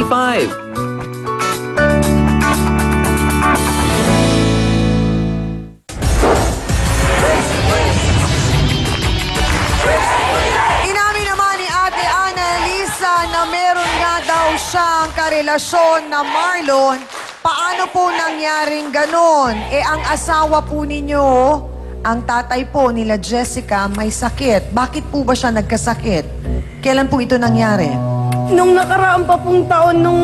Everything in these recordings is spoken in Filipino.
5. Inamin naman ni Ate Annalisa na meron nga daw siyang karelasyon na Marlon. Paano po nangyaring ganon? Ang asawa po ninyo, ang tatay po nila Jessica, may sakit. Bakit po ba siya nagkasakit? Kailan po ito nangyari? Nung nakaraan pa pong taon, nung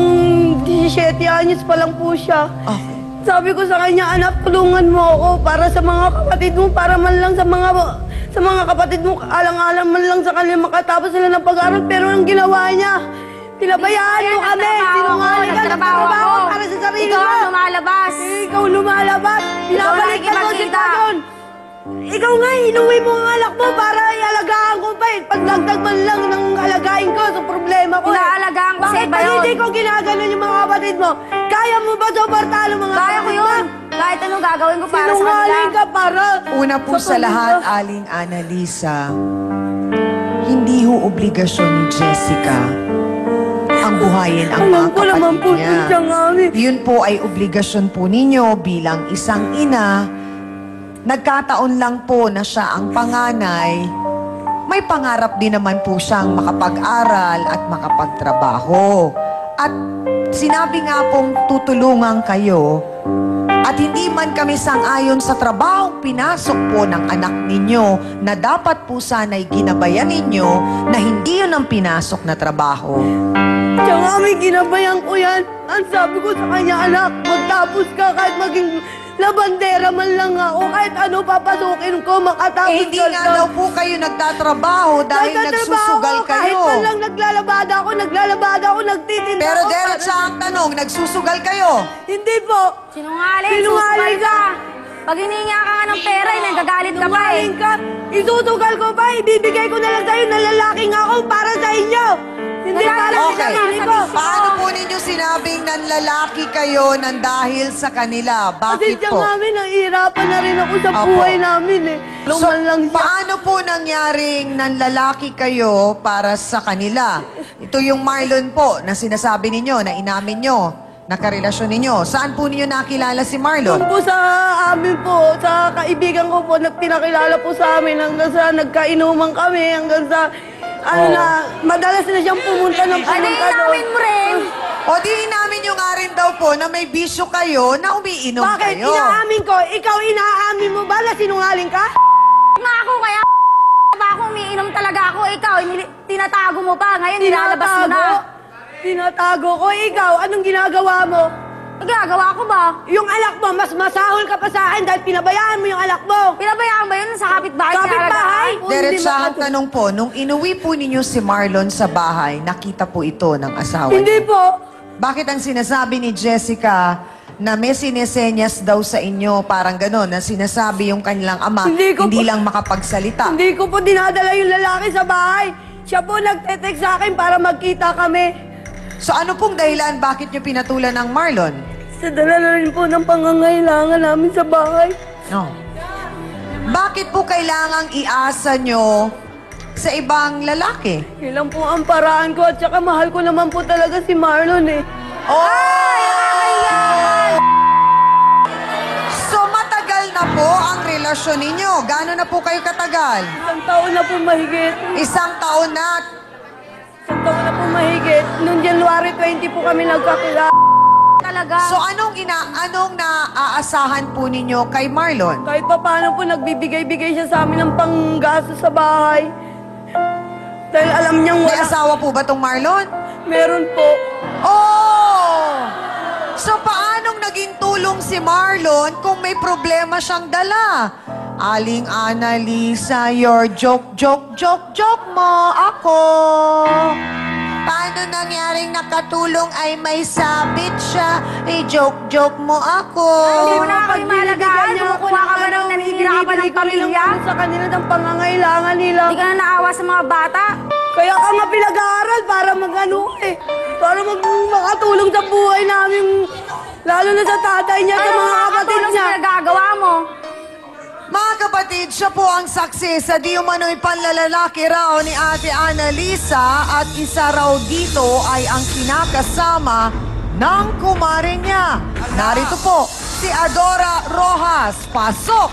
17 anyos pa lang po siya. Okay. Sabi ko sa kanya, anak, tulungan mo ako para sa mga kapatid mo, para man lang sa mga kapatid mo, alang-alang man lang sa kanila makatapos sila ng pag-aaral. Pero ang ginawa niya, tinabayaan mo kami. Sinungaling ka, nagtrabaho para sa sarili mo. Ikaw lumalabas. Ikaw lumalabas. Pinabalik ka mo si Tadon. Ikaw nga, inuwi mo ang alak mo para ialagaan ko pa eh. Pagdagdag man lang ng alagain ko sa problema ko eh. Inaalagaan ko sa iba Bakit yun? hindi ko ginaganon yung mga kapatid mo? Kaya mo ba suportahan ang mga Kaya ko kapatid yun. mo? Kahit anong gagawin ko para sa kanila. Sinungaling ka para... Una po sa lahat, Aling Annalisa, hindi ho obligasyon ni Jessica ang buhayin ang mga Alam ko naman kapatid po niya. siya nga eh. Yun po ay obligasyon po ninyo bilang isang ina. Nagkataon lang po na siya ang panganay. May pangarap din naman po siyang makapag-aral at makapagtrabaho. At sinabi nga pong tutulungan kayo at hindi man kami sang-ayon sa trabahong pinasok po ng anak ninyo na dapat po sana'y ginabayan ninyo na hindi yun ang pinasok na trabaho. Siya nga may ginabayan ko yan. Ang sabi ko sa kanya, anak, magtapos ka kahit maging labandera man lang ako. Kahit ano papasukin ko, makatapos Hindi nga daw po kayo nagtatrabaho dahil nagsusugal Kahit kayo. man lang naglalabada ako, nagtitinda Pero ako. diretsa ang tanong, nagsusugal kayo? Hindi po. Sinungaling. Sinungaling ka. Pag hininga ka nga ng pera, nagagalit ka pa eh. Sinungaling ka. Itutugal ko pa, ibibigay ko na lang sa'yo na lalaking ako para sa inyo. Hindi para sa Okay. sarili ko. Paano po ninyo sinabing nanlalaki kayo nang dahil sa kanila? Kasi Bakit siya po? namin, nahihirapan na rin ako sa Opo. buhay namin eh. So, Luman lang siya. paano po nangyaring nanlalaki kayo para sa kanila? Ito yung Marlon po na sinasabi ninyo, na inamin nyo, na karelasyon ninyo. Saan po ninyo nakilala si Marlon? Doon po sa amin po, sa kaibigan ko po, pinakilala po sa amin hanggang sa nagkainuman kami, hanggang sa, madalas na siyang pumunta ng Ano pumunta doon. inamin mo rin? O di inamin nyo nga rin daw po na may bisyo kayo na umiinom Bakit? kayo. Inaamin ko, ikaw inaamin mo ba na sinungaling ka? Nga ako kaya ba ako umiinom talaga ako? Ikaw, tinatago mo pa. Ngayon, nilalabas mo na. Tinatago ko. Ikaw, anong ginagawa mo? Nagagawa ko ba? Yung anak mo, mas masahol ka pa sa akin dahil pinabayaan mo yung anak mo. Pinabayaan ba yun sa kapitbahay? Kapitbahay? Diretsahang tanong po, nung inuwi po ninyo si Marlon sa bahay, nakita po ito ng asawa Hindi niyo. po. Bakit ang sinasabi ni Jessica na may sinesenyas daw sa inyo, parang gano'n, na sinasabi yung kanilang ama, Hindi ko hindi po- lang makapagsalita? Hindi ko po dinadala yung lalaki sa bahay. Siya po nagte-text sa akin para magkita kami. So ano pong dahilan bakit nyo pinatulan ng Marlon? Sa dala na rin po ng pangangailangan namin sa bahay. No. Bakit po kailangang iasa nyo sa ibang lalaki? Ilang po ang paraan ko at saka mahal ko naman po talaga si Marlon eh. So matagal na po ang relasyon ninyo. Gano'n na po kayo katagal? Isang taon na po mahigit. Isang taon na. Isang taon na po mahigit. Noong January 20 po kami nagkakilala. Talaga. So anong naaasahan po ninyo kay Marlon? Kahit pa paano po nagbibigay-bigay siya sa amin ng panggasto sa bahay. Dahil alam niyang May wala. asawa po ba tong Marlon? Meron po. Oh! So paanong naging tulong si Marlon kung may problema siyang dala? Aling Annalisa, your joke mo ako. Paano nangyaring nakatulong ay may sabit siya? Joke mo ako. Hindi mo na kami malagaan. Kumukuha ka ba nang nanihira ka ba ng pamilya? Sa kanila ng pangangailangan nila. Hindi ka na naawa sa mga bata? Kaya ka nga pinag-aaral para mag-ano eh. Para makatulong sa buhay namin. Lalo na sa tatay niya, sa Ano mga kapatid makakatulong niya. sa nagagawa mo? Mga kapatid, siya po ang saksi sa di umano'y panlalalaki raw ni Ate Annalisa at isa raw dito ay ang kinakasama ng kumare niya. Narito po si Adora Rojas. Pasok!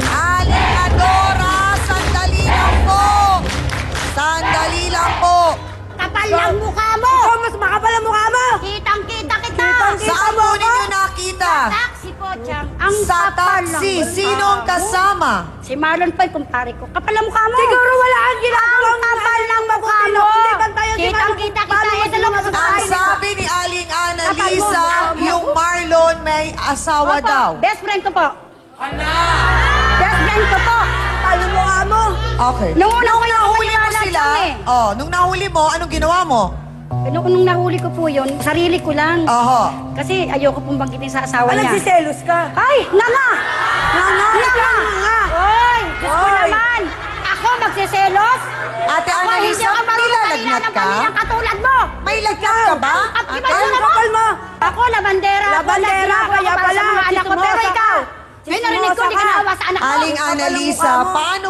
Aling Adora, sandali lang po! Sandali lang po! Kapal ng mukha mo! Ikaw, mas makapal ang mukha mo! Kitang-kita kita! Saan po ninyo nakita? Taxi po, Chang. Ang Sa kapal ng taxi, mukha sino ang mo. kasama? Si Marlon pa yung kumpare ko. Kapal ang mukha mo! Siguro wala kang ginagawang Ang kapal ng mukha mo! Hindi, bantayan si Marlon. Kitang-kita kita. Paano mo Ito lang sila Ang Ay, sabi ni Aling Annalisa, Kapal mo. yung Marlon may asawa Opo, daw. best friend ko po. Best friend ko po. Kapal ng mukha mo! Okay. Nung una ko yung Nahuli mo maniwala sila, Chang, nung nahuli mo, anong ginawa mo? Nung nahuli ko po yun, sarili ko lang. Oho. Kasi ayoko pong banggitin sa asawa Ah, niya. nagsiselos ka? Ay, nanga! Nanga! Nanga! Oy! Diyos ko Oy! naman! Ako magsiselos? Ate Ako hindi Annalisa, ako marunong nilalagnat kanina ng ka? pamilyang katulad mo! May lagnat ka ba? At Ate? iba yun Ang kapal mo! Ako, labandera. Labandera, Ako, kaya para sa pala, mga anak ko. Pero chismosa ikaw, ka. may narinig ko, hindi ka Chismosa ka. naawa sa anak ko. Aling kapal ng Annalisa, mukha mo. paano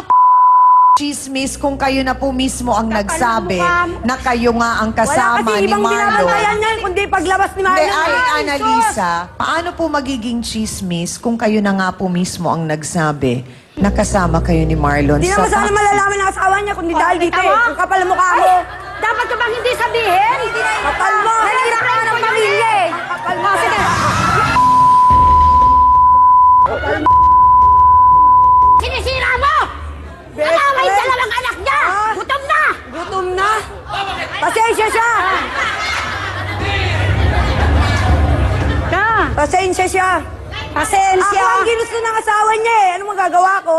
chismis kung kayo na po mismo ang Kapal ng nagsabi mukha mo. na kayo nga ang Wala kasama kasi ni ibang binabantayan Marlon? niya, kundi paglabas ni Hindi, Marlon. Aling Ay, Annalisa, paano po magiging chismis kung kayo na nga po mismo ang nagsabi na kasama kayo ni Marlon Hindi naman sana taxi? malalaman ng asawa niya, kundi dahil dito eh. Tama? Ang kapal ng mukha mo! Dapat ko bang hindi sabihin? Kapal mo! Nanira ka ng pamilya eh. Ang kapal mo! Oh, sige. Sinisira mo! Best Kasama yung friend. dalawang anak niya! Ah. Gutom na! Gutom na! Pasensya siya! Ka! Pasensya siya! Pasensya! Ako ang ginusto ng asawa niya eh. Ano magagawa ko?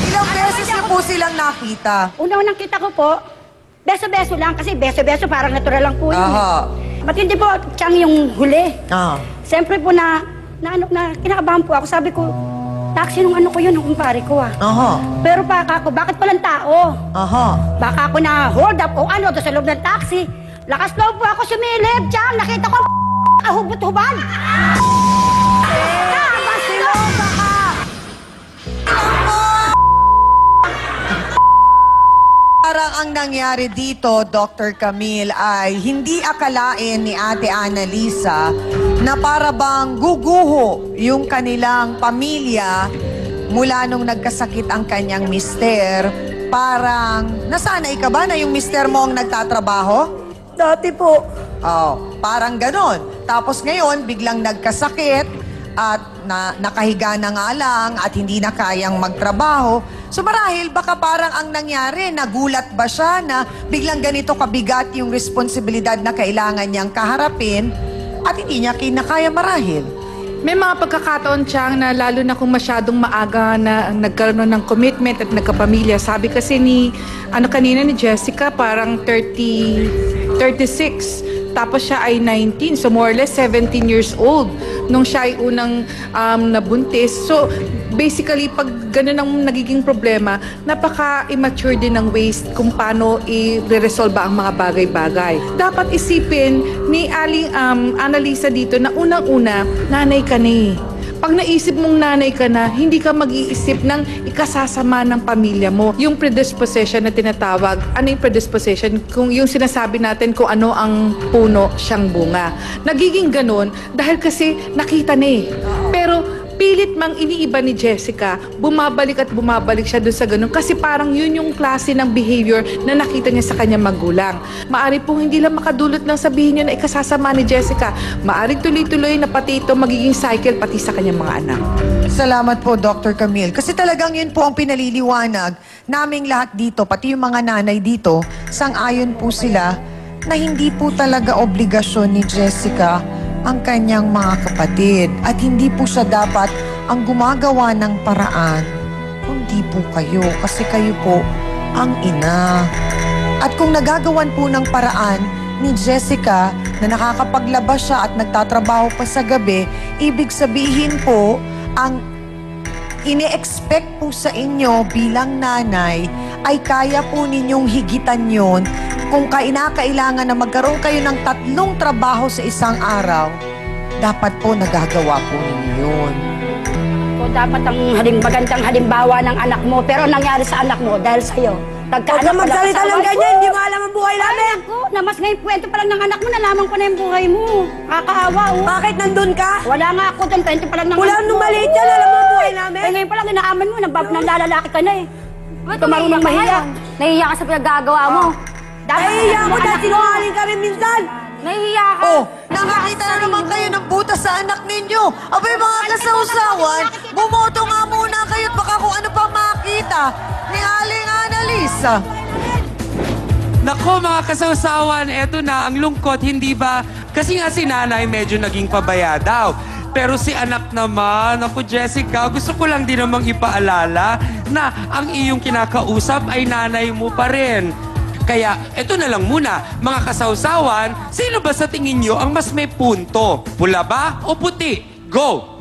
Ilang beses niyo po silang nakita? Una-unang kita ko po, beso-beso lang kasi beso-beso parang natural lang po yun. Aha. Ba't hindi po siyang yung huli? Ah. Siyempre po na kinakabahan po ako. Sabi ko, taxi nung ano ko yun, nung kumpare ko ah. Aha. Pero baka ako, bakit walang tao? Aha. Baka ako na hold up o ano doon sa loob ng taxi. Lakas loob po ako sumilip, Chang. Nakita ko kahubot-hubad. Basilosa ka! Parang ang nangyari dito, Dr. Camille, ay hindi akalain ni Ate Annalisa na para bang guguho yung kanilang pamilya mula nung nagkasakit ang kanyang mister. Parang, nasanay ka ba na yung mister mo ang nagtatrabaho? Dati po. Oh, parang ganon. Tapos ngayon, biglang nagkasakit at nakahiga na nga lang at hindi na kayang magtrabaho. So marahil baka parang ang nangyari, nagulat ba siya na biglang ganito kabigat yung responsibilidad na kailangan niyang kaharapin at hindi niya kinakaya marahil. May mga pagkakataon, Chang, na lalo na kung masyadong maaga na nagkaroon ng commitment at nagkapamilya. Sabi kasi kanina ni Jessica, parang 36. Tapos siya ay 19. So more or less 17 years old nung siya ay unang nabuntis. So basically, pag ganun ang nagiging problema, napaka-immature din ng ways kung paano i-resolve ang mga bagay-bagay. Dapat isipin ni Aling Annalisa dito na unang-una, nanay ka na eh. Pag naisip mong nanay ka na, hindi ka mag-iisip ng ikasasama ng pamilya mo. Yung predisposition na tinatawag, ano yung predisposition? Kung yung sinasabi natin kung ano ang puno, siyang bunga. Nagiging ganun dahil kasi nakita na eh. Pero pilit mang iniiba ni Jessica, bumabalik at bumabalik siya doon sa ganun kasi parang yun yung klase ng behavior na nakita niya sa kanyang magulang. Maari po hindi lang makadulot lang sabihin niya na ikasasama ni Jessica. Maari tuloy-tuloy na pati ito magiging cycle pati sa kanyang mga anak. Salamat po, Dr. Camille. Kasi talagang yun po ang pinaliliwanag naming lahat dito, pati yung mga nanay dito, sang-ayon po sila na hindi po talaga obligasyon ni Jessica ang kanyang mga kapatid. At hindi po siya dapat ang gumagawa ng paraan, kundi po kayo. Kasi kayo po ang ina. At kung nagagawan po ng paraan ni Jessica na nakakapaglabas siya at nagtatrabaho pa sa gabi, ibig sabihin po, ang ine-expect po sa inyo bilang nanay ay kaya po ninyong higitan yon kung kailangan na magkaroon kayo ng 3 trabaho sa isang araw, dapat po nagagawa po ninyo yun. O dapat ang magandang halimbawa ng anak mo, pero nangyari sa anak mo dahil sa'yo. Huwag ka magsalita ng ganyan, hindi mo alam ang buhay namin. Alam ko, na mas ngayon kwento pa lang ng anak mo, nalaman ko na yung buhay mo. Kakaawa, oh. Bakit nandun ka? Wala nga ako doon, kwento pa lang ng Wala anak nung mo. maliit yan, alam mo ang buhay namin. Eh ngayon pa lang, inaaman mo, nanlalalaki ka na eh. Ba't ka marunong mahiya? Nahihiya ka sa pinagagawa mo. Nahihiya ako dahil sinungaling ka rin minsan. Nahihiya ka. Oh, nakakita na naman kayo ng butas sa anak ninyo. Abay, mga kasawsawan, bumoto nga muna kayo at baka kung ano pa makita ni Aling Annalisa. Nako mga kasawsawan, eto na ang lungkot, hindi ba? Kasi nga si nanay medyo naging pabaya daw. Pero si anak naman, ako Jessica, gusto ko lang din namang ipaalala na ang iyong kinakausap ay nanay mo pa rin. Kaya eto na lang muna, mga kasawsawan, sino ba sa tingin nyo ang mas may punto? Pula ba o puti? Go!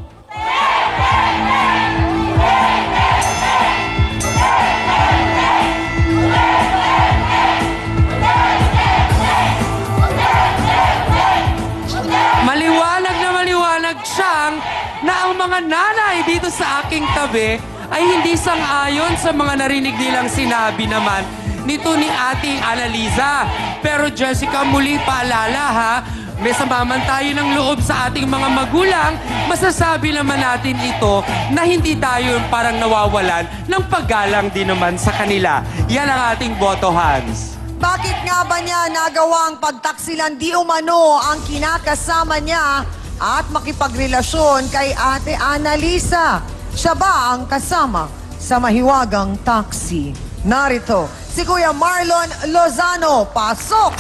Maliwanag siyang na ang mga nanay dito sa aking tabi ay hindi sang-ayon sa mga narinig nilang sinabi naman nito ni ating Annalisa. Pero Jessica, muli paalala ha, may samaman tayo ng loob sa ating mga magulang, masasabi naman natin ito na hindi tayo parang nawawalan ng paggalang din naman sa kanila. Yan ang ating boto, Hans. Bakit nga ba niya nagawang pagtaksilan di umano ang kinakasama niya at makipagrelasyon kay Ate Annalisa? Siya ba ang kasama sa mahiwagang taxi? Narito, si Kuya Marlon Lozano. Pasok!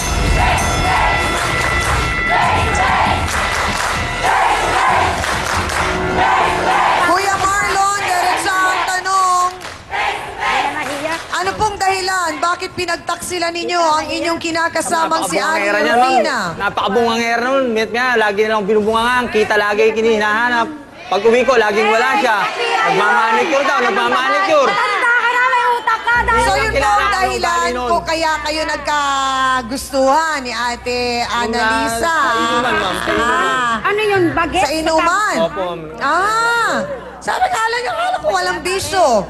Kuya Marlon, diretsa ang tanong. Ano pong dahilan? Bakit pinagtaksilan ninyo ang inyong kinakasamang si Aling Rufina? Napakabungangera nun. Met nga, lagi na lang binubungangan. Kita lagi kinihinahanap. Pag uwi ko, laging wala siya. Nagmamanicure daw, nagmamanicure. Matanda ka na, may utak ka dahil... So yun po ang dahilan ko kaya kayo nagkagustuhan ni Ate Annalisa. Sa inuman, ma'am. Sa inuman. Ano yun, baget? Sa inuman? Opo. Sabi kala ko walang bisyo.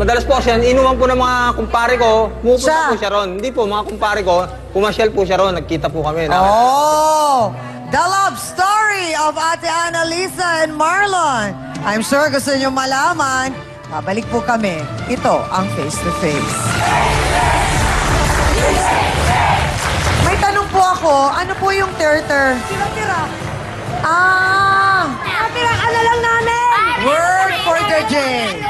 Madalas po siya, inuman po ng mga kumpare ko, pumupunta Siya? po siya ron. Hindi po, mga kumpare ko, pumasyal po siya ron, nagkita po kami. Oh, the love story of Ate Annalisa and Marlon. I'm sure gusto niyo malaman. Babalik po kami. Ito ang Face to Face. May tanong po ako, ano po yung tira-tira? Tira-tira. Tira ano lang namin. word for the day.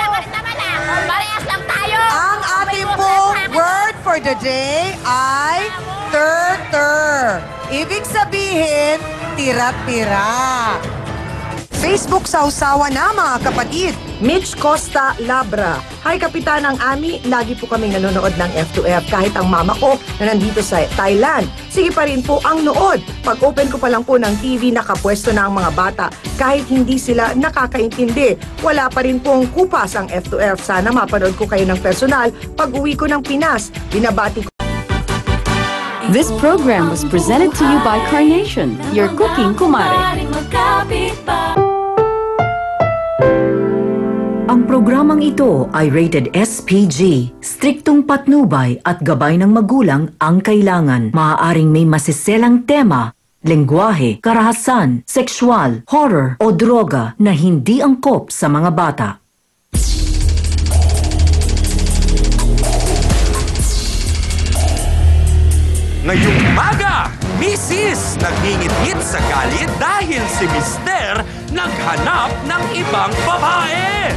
Parehas lang tayo. Ang ating pong word for the day ay ter-ter. Ibig sabihin, tira-tira. Facebook Sausawa na mga kapatid. Mitch Costa Labra. Hi Kapitanang Ami, lagi po kaming nanonood ng F2F kahit ang mama ko na nandito sa Thailand. Sige pa rin po ang nood. Pag open ko pa lang po ng TV, nakapwesto na ang mga bata. Kahit hindi sila nakakaintindi, wala pa rin pong kupas ang F2F. Sana mapanood ko kayo ng personal pag uwi ko ng Pinas. Binabati ko. This program was presented to you by Carnation, your cooking kumare. Ang programang ito ay rated SPG. Striktong patnubay at gabay ng magulang ang kailangan. Maaaring may masiselang tema, lengguwahe, karahasan, sexual, horror o droga na hindi angkop sa mga bata. Ngayong umaga, Mrs. nagingit-ngit sa galit dahil si Mister naghanap ng ibang babae.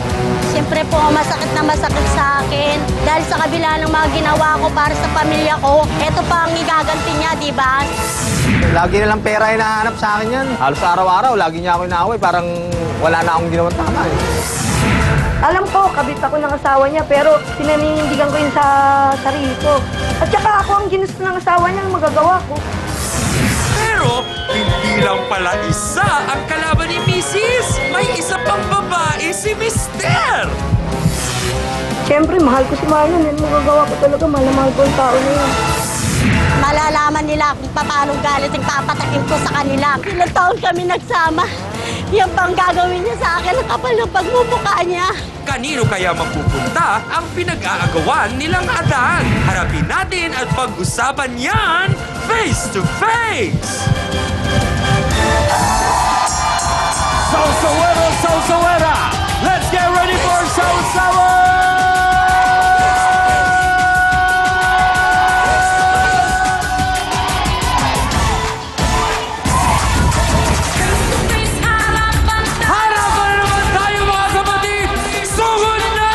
Siyempre po, masakit na masakit sa akin. Dahil sa kabila ng mga ginawa ko para sa pamilya ko, eto pa ang igaganti niya, di ba? Lagi na lang pera hinahanap sa akin yan. Halos araw-araw, lagi niya ako inaaway. Parang wala na akong ginawang tama eh. Alam ko, kabit ako ng asawa niya, pero pinaninindigan ko yun sa sarili ko. At saka ako ang ginusto ng asawa niya, ang magagawa ko. Pero hindi lang pala isa ang kalaban ni Mrs. May isa pang babae si Mister. Siyempre, mahal ko si Marlon. Yan magagawa ko talaga. Mahal na mahal ko ang tao na yun. Malalaman nila kung paano galit ang papatakin ko sa kanila. Ilang taon kami nagsama. Yan pang gagawin niya sa akin, ang kapal ng pagmumukha niya. Kanino kaya mapupunta ang pinag-aagawan nilang Adan? Harapin natin at pag-usapan yan face to face! Sausawero, Sausawera! Let's get ready for Sausawa! Harapan na naman tayo mga kapatid! Sugod na!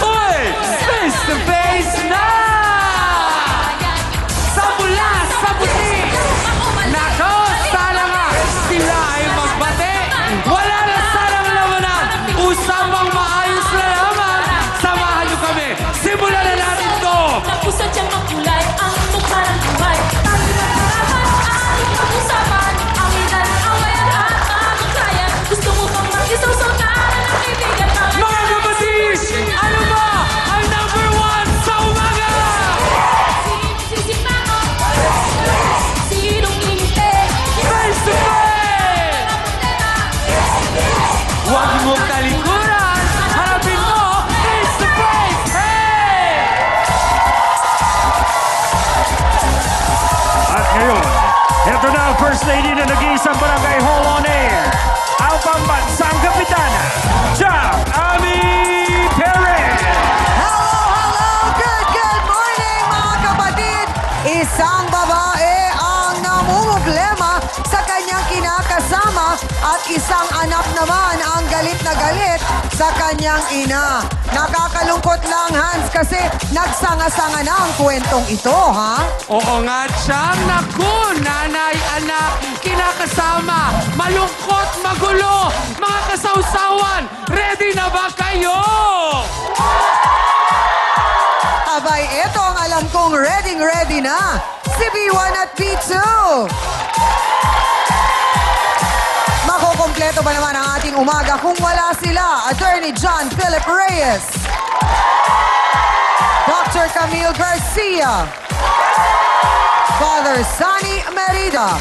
Uy! Face to face na! Sa pula, sa puti! Nako, sana nga sila ay magbate! Wala na sanang labanan! Usapang maayos na naman! Samahan niyo kami! Simulan na natin to! Napusan siyang makulay, ang mukha ng buhay. Tayo na harapan, ating pag-usapan. Ang edad, away at makakayan. Gusto mo bang mag-isawsaw na ng kaibigan? Mga kapatid! Ano ba ang number 1 sa umaga? Sisimango, sinong ingiti? Face to face! Huwag mong talikuran! Harapin mo! Face to face! Hey! At ngayon, ito na ang First Lady na nag-iisang barangay hall on air. Ang pambansang kapitana, Jack Ami Perez! Hello! Good morning mga kapatid! Isang babae ang namumblema sa kanyang kinakasama at isang anak naman ang galit na galit sa kanyang ina. Nakakalungkot lang, Hans, kasi nagsanga-sanga na ang kwentong ito, ha? Oo nga, Chang. Naku, nanay, anak, kinakasama, malungkot, magulo, mga kasawsawan, ready na ba kayo? Abay, ito ang alam kong ready na. Si B1 at B2. Makukumpleto ba naman ang ating umaga kung wala sila? Attorney John Philip Reyes. Dr. Camille Garcia. Father Sunny Merida.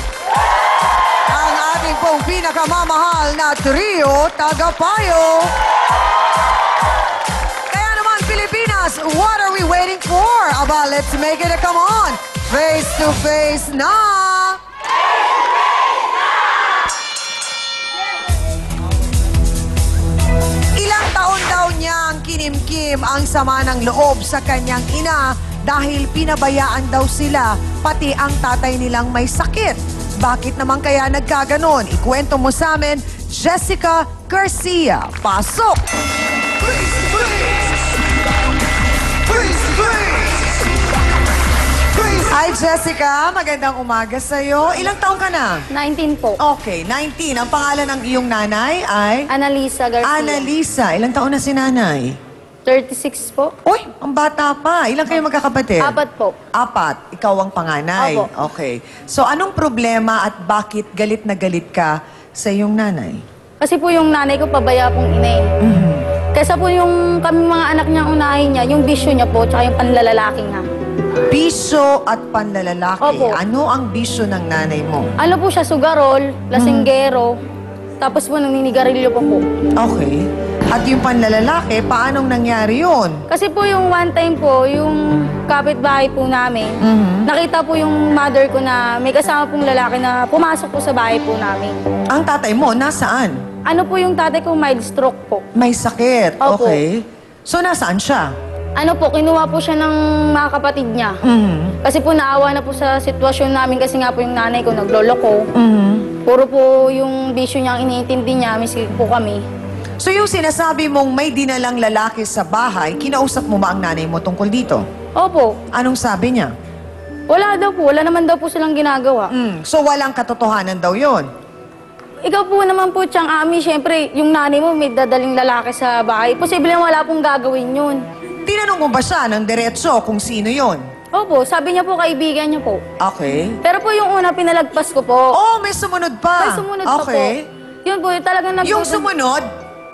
Ang ating pong pinakamamahal na trio, Tagapayo. Kaya naman, Pilipinas, what are we waiting for? Aba, let's make it a come on. Face to face na! Ilang taon daw niyang kinimkim ang sama ng loob sa kanyang ina dahil pinabayaan daw sila, pati ang tatay nilang may sakit. Bakit naman kaya nagkaganon? Ikwento mo sa amin, Jessica Garcia. Pasok! Hi, Jessica. Magandang umaga sa'yo. Ilang taon ka na? 19 po. Okay, 19. Ang pangalan ng iyong nanay ay? Annalisa Garcia. Annalisa. Ilang taon na si nanay? 36 po. Uy, ang bata pa. Ilang kayo magkakapatid? 4 po. 4. Ikaw ang panganay. Opo. Okay. So, anong problema at bakit galit na galit ka sa iyong nanay? Kasi po yung nanay ko pabaya pong ina eh. Kaysa po yung kami mga anak niya unahin niya, yung bisyo niya po, tsaka yung panlalalaki niya. Bisyo at panlalalaki. Opo. Ano ang bisyo ng nanay mo? Ano po siya, sugarol, lasinggero, tapos po naninigarilyo po po. Okay. At yung panlalalaki, paanong nangyari yun? Kasi po yung one time po, yung kapitbahay po namin, nakita po yung mother ko na may kasama pong lalaki na pumasok po sa bahay po namin. Ang tatay mo, nasaan? Ano po yung tatay ko, mild stroke po. May sakit. Opo. Okay. So, nasaan siya? Ano po, kinuha po siya ng mga kapatid niya. Kasi po naawa na po sa sitwasyon namin kasi nga po yung nanay ko nagloloko. Puro po yung bisyo niya ang iniintindi niya, miski po kami. So, yung sinasabi mong may dinalang lalaki sa bahay, kinausap mo ba ang nanay mo tungkol dito? Opo, Anong sabi niya? wala daw po. Wala naman daw po silang ginagawa. So, walang katotohanan daw yon. Ikaw po naman po, Chang Ami, syempre, yung nanay mo may dadaling lalaki sa bahay. Posible wala pong gagawin yun. Tinanong mo ba siya ng diretso kung sino yon? Opo, sabi niya po, kaibigan niya po. Okay. Pero po yung una, pinalagpas ko po. Oh, may sumunod pa. May sumunod pa po. Okay. Yun po, talagang Yung sumunod,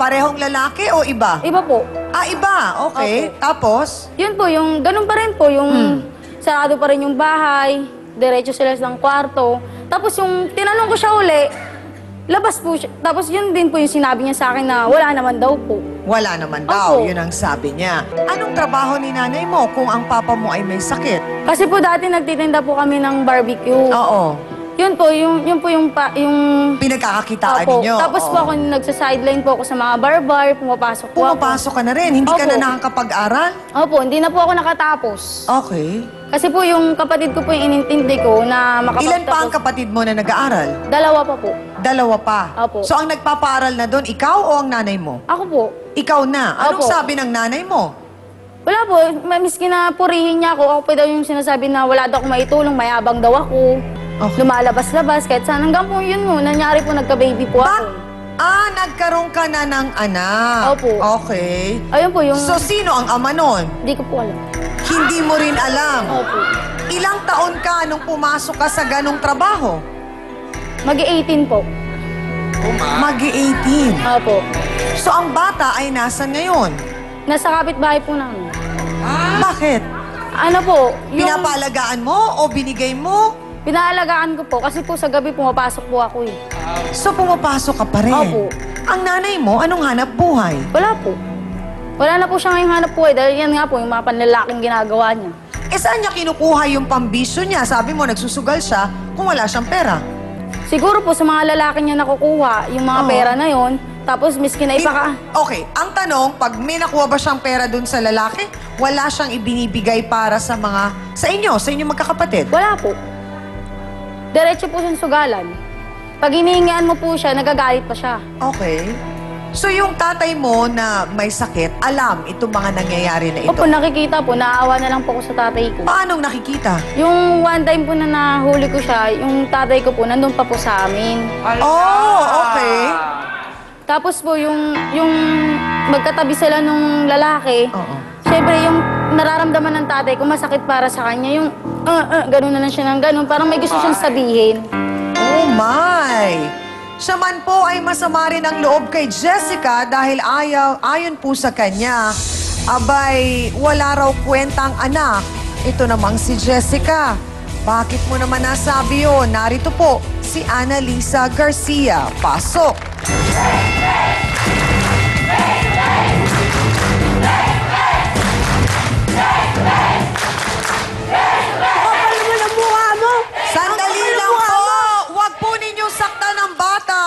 parehong lalaki o iba? Iba po. Ah, iba. Okay. Opo. Tapos? Yun po, yung ganun pa rin po, yung sarado pa rin yung bahay, diretso sila ng kwarto. Tapos yung tinanong ko siya uli, labas po siya. Tapos yun din po yung sinabi niya sa akin na wala naman daw po. Wala naman daw, Opo. yun ang sabi niya. Anong trabaho ni nanay mo kung ang papa mo ay may sakit? Kasi po dati nagtitinda po kami ng barbecue. Oo. Yun po, yung Pinagkakakitaan Opo. ninyo. Tapos po Oo. ako nagsa-sideline po ako sa mga bar-bar, pumapasok po ako. Pumapasok ka na rin, hindi ka Opo. na nakakapag-aral? Opo, hindi na po ako nakatapos. Okay. Kasi po yung kapatid ko po yung inintindi ko na makapagtapos. Ilan pa ang kapatid mo na nag-aaral? Dalawa pa po. Dalawa pa. Opo. So ang nagpapaaral na doon, ikaw o ang nanay mo? Ako po. Ikaw na. Anong Opo. sabi ng nanay mo? Wala po, miski na purihin niya ako, ako pa daw yung sinasabi na wala daw akong maitulong, mayabang daw ako. Okay. Lumalabas-labas, kahit saan. Hanggang po yun mo, nangyari po, nagka-baby po ako. Nagkaroon ka na ng anak. Opo. Okay. Ayun po yung... So sino ang ama nun? Hindi ko po alam. Hindi mo rin alam. Opo. Ilang taon ka nung pumasok ka sa ganong trabaho? Mag-18 po. Mag-18. Opo. So ang bata ay nasan ngayon? Nasa kapitbahay po namin. Bakit? Ano po, yung... Pinapalagaan mo o binigay mo? Pinaalagaan ko po kasi po sa gabi pumapasok po ako eh. So pumapasok ka pa rin? Opo. Ang nanay mo, anong hanap buhay? Wala po. Wala na po siya ngayong hanap po eh dahil yan nga po yung mga panlalaking ginagawa niya. Eh saan niya kinukuha yung pambisyo niya? Sabi mo, nagsusugal siya kung wala siyang pera. Siguro po sa mga lalaki niya nakukuha yung mga Oo. pera na yon. Tapos miski na ipaka... Okay, ang tanong, pag may nakuha ba siyang pera dun sa lalaki, wala siyang ibinibigay para sa inyo magkakapatid? Wala po. Diretso po siyang sugalan. Pag hinihingian mo po siya, nagagalit pa siya. Okay. So yung tatay mo na may sakit, alam itong mga nangyayari na ito? Opo, nakikita po, naawa na lang po ako sa tatay ko. Paanong nakikita? Yung one time po na nahuli ko siya, yung tatay ko po, nandun pa po sa amin. Oh, okay. Tapos po, yung magkatabi sila nung lalaki, Oo. syempre yung nararamdaman ng tatay ko, masakit para sa kanya, yung ganun na lang siya ng ganun, parang may gusto siyang sabihin. Oh my! Siya man po ay masama rin ang loob kay Jessica dahil ayon po sa kanya, abay, wala raw kwentang anak. Ito namang si Jessica. Bakit mo naman nasabi yun? Narito po si Annalisa Garcia. Pasok! Kapal naman ang mukha mo! Sandali lang po! Huwag po ninyong saktan ng bata!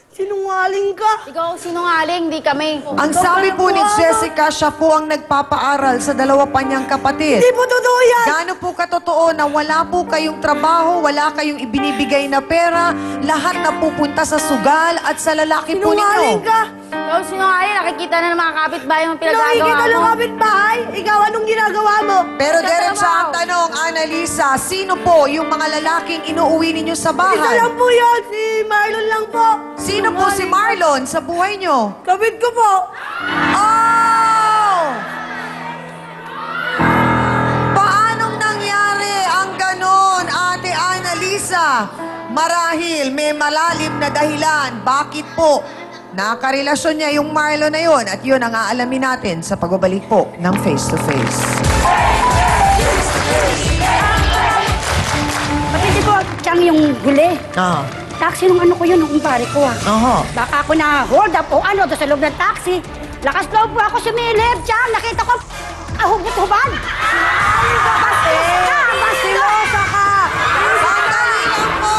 Sinungaling ka! Ikaw sinungaling, di kami. Ang sabi po ni Jessica, siya po ang nagpapaaral sa dalawa pa niyang kapatid. Hindi po totoo yan! Gaano po katotoo na wala po kayong trabaho, wala kayong ibinibigay na pera, lahat na pupunta sa sugal at sa lalaki po Sinungaling ninyo? ka! Ikaw sinungaling, nakikita na ng mga kapitbahay mo pinagagawa mo. Nakikita ng kapitbahay? Ikaw, anong ginagawa mo? Pero Sa diretso trabaho. ang tanong, Annalisa, sino po yung mga lalaking inuuwi ninyo sa Isa bahay? lang po yun, si Marlon lang po. Sino po si Marlon sa buhay nyo? Kapit ko po. Oh! Paanong nangyari ang ganon, Ate Annalisa? Marahil may malalim na dahilan. Bakit po? Nakarelasyon niya yung Marlon na yun at yun ang aalamin natin sa pagbabalik po ng Face to Face. Pati ko, siyang yung huli. Ah. Taxi nung ano ko yun, nung kumpare ko ah. Aha. Baka ako na hold up o ano doon sa loob ng taxi. Lakas loob po ako sumilip, siyang nakita ko, hubot-hubad. Bastos ka! Bastos ka! Sandali lang po!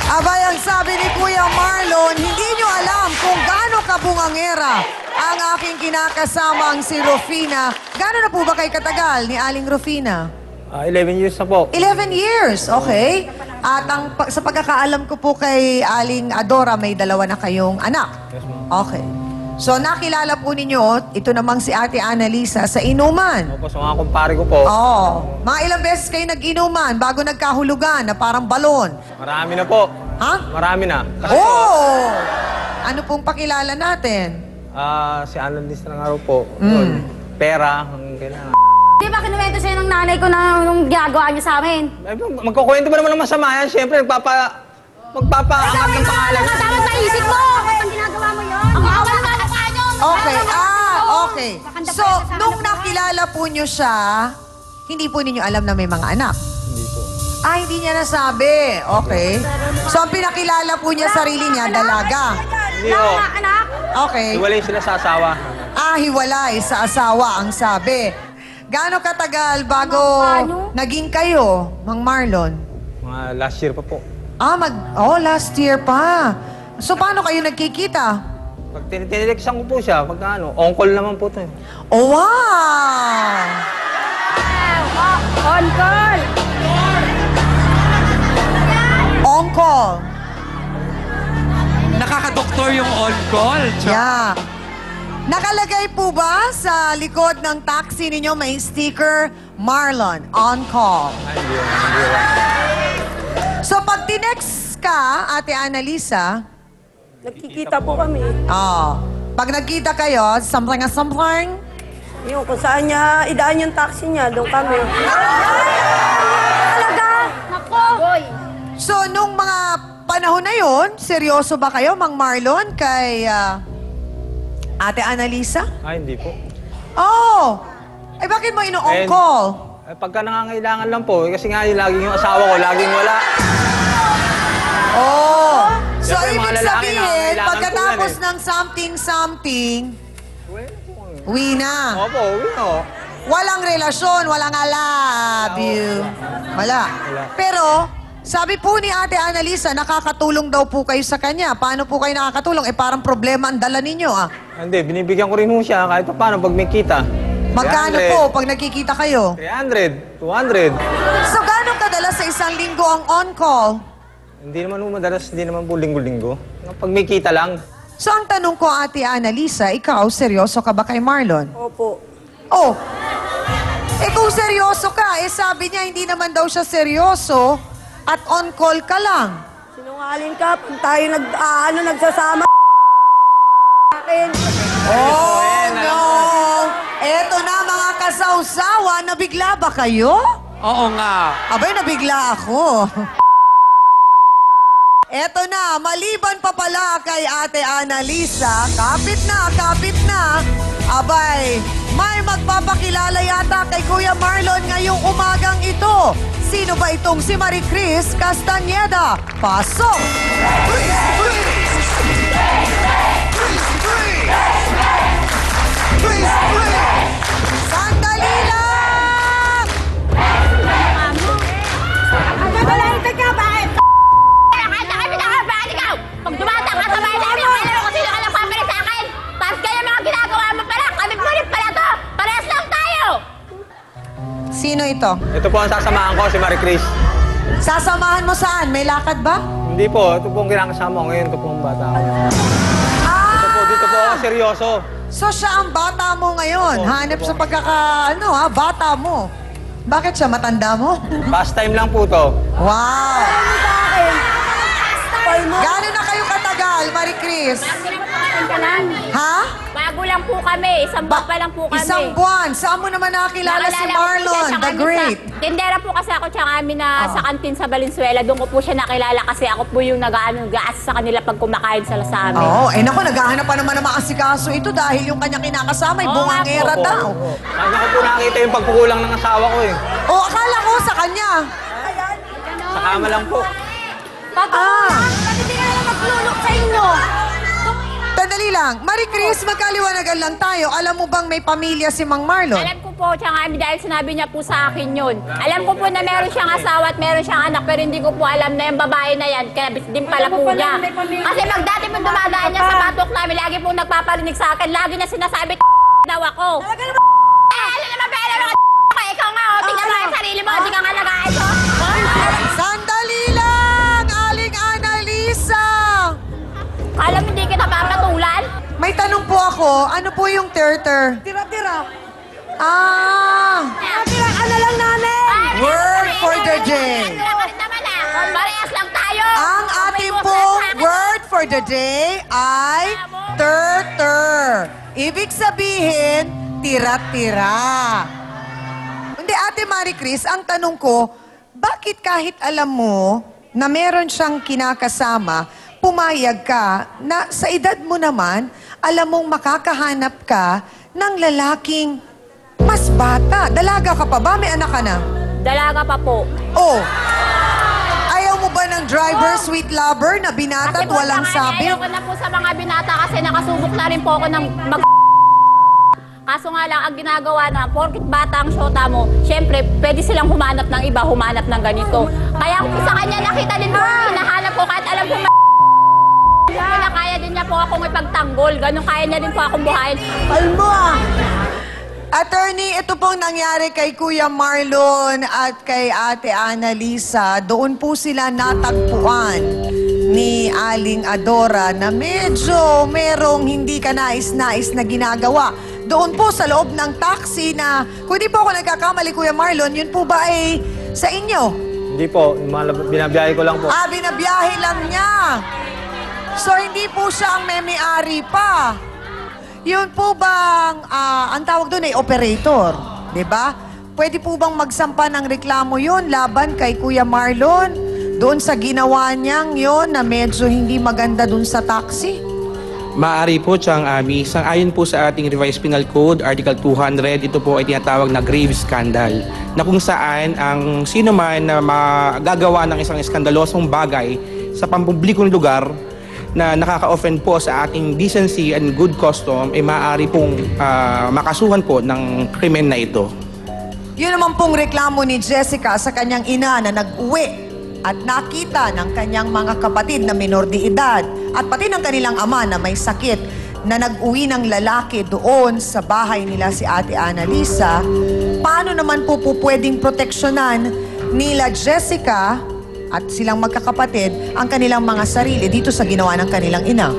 Abay, ang sabi ni Kuya Marlon, hindi nyo alam kung gaano kabungangera ang aking kinakasamang si Rufina. Gaano na po ba kay katagal ni Aling Rufina? 11 years na po. 11 years, okay. At sa pagkakaalam ko po kay Aling Adora, may dalawa na kayong anak. Okay. So, nakilala po ninyo, ito namang si Ate Annalisa sa inuman. Opo, sa mga kumpare ko po. Oo. Mga ilang beses kayo nag-inuman bago nagkahulugan na parang balon. Marami na po. Ha? Marami na. Kasi Oh! Ano pong pakilala natin? si Annalisa na nga raw po. Yun, pera, ang kailangan. Di ba kinuwento sa'yo ng nanay ko na nung ginagawa niya sa amin? Magkukwento ba naman ng masama yan? Siyempre, magpapaangat ng pangalan. Tama sa isip mo! Ang ginagawa mo yun? Ang Okay, okay. So, nung nakilala po niyo siya, hindi po ninyo alam na may mga anak? Hindi po. Hindi niya nasabi. Okay. So, ang pinakilala po niya sarili niya, dalaga. Hindi po. Okay. Hiwalay sila sa asawa. Hiwalay sa asawa ang sabi. Gaano katagal bago naging kayo, Mang Marlon? Mga last year pa po. Last year pa. So, paano kayo nagkikita? Pag tinileksan ko po siya, pag on-call naman po ito. Oh, wow! On call! On call. Nakakadoktor yung on-call. Yeah. Nakalagay po ba sa likod ng taxi ninyo may sticker, Marlon, on call? Hindi. So, pag tinext ka, Ate Annalisa, Nagkikita po kami. pag nagkita kayo, something, Yung kung saan niya idaan yung taxi niya, doon kami. Talaga? Nako! So, nung mga panahon na yun, seryoso ba kayo, Mang Marlon, kay Ate Annalisa? Hindi po. Bakit mo ino-on call? Pagka nangangailangan lang po, kasi nga laging yung asawa ko, laging wala. So, Siyempre, mga ibig lalaki sabihin, nangangailangan pagkatapos po yan ng something, uwi na. Opo, uwi na. Walang relasyon, walang I love you. Wala. Pero, sabi po ni Ate Annalisa, nakakatulong daw po kayo sa kanya. Paano po kayo nakakatulong? Parang problema ang dala ninyo, Hindi, binibigyan ko rin mo siya kahit paano pag may kita. Magkano 300. po pag nagkikita kayo? 300, 200. So, gano'ng kadalas sa isang linggo ang on-call? Hindi naman po madalas, hindi naman po linggo-linggo. Pag may kita lang. So, ang tanong ko, Ate Annalisa, ikaw, seryoso ka ba kay Marlon? Opo. Kung seryoso ka, sabi niya hindi naman daw siya seryoso at on-call ka lang. Sinungaling ka, pag tayo nagsasama akin. No! Eto na mga kasawsawa, nabigla ba kayo? Oo nga. Abay, nabigla ako. Eto na, maliban pa pala kay Ate Annalisa, kapit na. Abay, may magpapakilala yata kay Kuya Marlon ngayong umagang ito. Sino ba itong si Marie Cris Castañeda? Pasok! Sandali lang! Malahit ka, bakit? Pag dumata ka sa bahay namin, alam mo kung sino ka nagpapalit sa akin. Tapos kaya mga ginagawa mo pala, kami punit pala to. Parehas lang tayo. Sino ito? Ito po ang sasamahan ko, si Marie Cris. Sasamahan mo saan? May lakad ba? Hindi po, ito po ang kinakasama ko ngayon. Ito po ang bata ko. Dito po ako seryoso. So siya ang bata mo ngayon. Hanap sa bata mo. Bakit siya matanda mo? Past time lang po to. Wow! mo. Gano'n na kayo katagal, Marie Cris? Ha? Bago lang po kami. Isang buwan pa lang po kami. Isang buwan. Saan mo naman nakakilala si Nakilala ko po Marlon, siya sa the kanya Great? Tindera po kasi ako tsaka amin na sa kantin sa Valenzuela. Doon ko po siya nakilala kasi ako po yung nag-aas sa kanila pag kumakain sila sa amin. Oo. Naku, naghahanap pa naman ng maasikaso ito dahil yung kanyang kinakasama ay Oo, bungangera nga po. daw. Kanya ko po nakita yung pagkukulang ng asawa ko eh. Akala ko sa kanya. Sa kama lang po. Bakit hindi nga lang maglulok sa inyo? Tandali lang. Marie Cris, magkaliwanagan lang tayo. Alam mo bang may pamilya si Mang Marlon? Alam ko po, tsaka dahil sinabi niya po sa akin yun. Alam ko po na meron siyang asawa at meron siyang anak, pero hindi ko po alam na yung babae na yan, kaya din pala po niya. Kasi magdati po dumadaan niya sa batok namin, lagi po nagpaparinig sa akin, lagi na sinasabi daw ako. Ano naman ba, alam mo, ikaw nga, tingnan mo ang sarili mo, hindi ka nga nag-aayos, Sandali lang, Aling Annalisa! Alam hindi kita papatulan? May tanong po ako, ano po yung terter? Tira-tira. Tira, ano lang namin? Word for the day. Parehas lang tayo. Ang ating pong word for the day ay terter. Ibig sabihin, tira-tira. Hindi, Ate Marie Cris, ang tanong ko, bakit kahit alam mo na meron siyang kinakasama, pumayag ka na sa edad mo naman, alam mong makakahanap ka ng lalaking mas bata. Dalaga ka pa ba? May anak ka na? Dalaga pa po. Oh, ayaw mo ba ng driver, sweet lover na binata at Kasi po walang sa sabi? ayoko na po sa mga binata kasi nakasubok na rin po ako ng Kaso nga lang, ang ginagawa na, porkit bata ang syota mo, syempre, pwede silang humanap ng iba, humanap ng ganito. Kaya kung sa kanya nakita din po, hinahanap ko, kahit alam ko na kaya din niya po akong ipagtanggol. Ganun kaya niya din po akong buhayin. Kalmo ah! Attorney, ito pong nangyari kay Kuya Marlon at kay Ate Annalisa. Doon po sila natagpuan ni Aling Adora na medyo merong hindi ka nais-nais na ginagawa. Doon po sa loob ng taxi na, kung di po ako nagkakamali, Kuya Marlon, yun po ba ay sa inyo? Hindi po, binabiyahe ko lang po. Ah, binabiyahe lang niya. So, hindi po siya ang may-ari pa. Yun po bang, ang tawag doon ay operator, di ba? Pwede po bang magsampa ng reklamo yun laban kay Kuya Marlon doon sa ginawa niyang yun na medyo hindi maganda doon sa taxi? Maaari po, Chang Ami, ayon po sa ating Revised Penal Code, Article 200, ito po ay tinatawag na grave scandal, na kung saan ang sino man na magagawa ng isang skandalosong bagay sa pampublikong lugar na nakaka-offend po sa ating decency and good custom, ay maaari pong makasuhan po ng krimen na ito. Yun naman pong reklamo ni Jessica sa kanyang ina na nag-uwi at nakita ng kanyang mga kapatid na minor de edad at pati ng kanilang ama na may sakit na nag-uwi ng lalaki doon sa bahay nila si Ate Annalisa. Paano naman po pwedeng proteksyonan nila Jessica at silang magkakapatid ang kanilang mga sarili dito sa ginawa ng kanilang ina?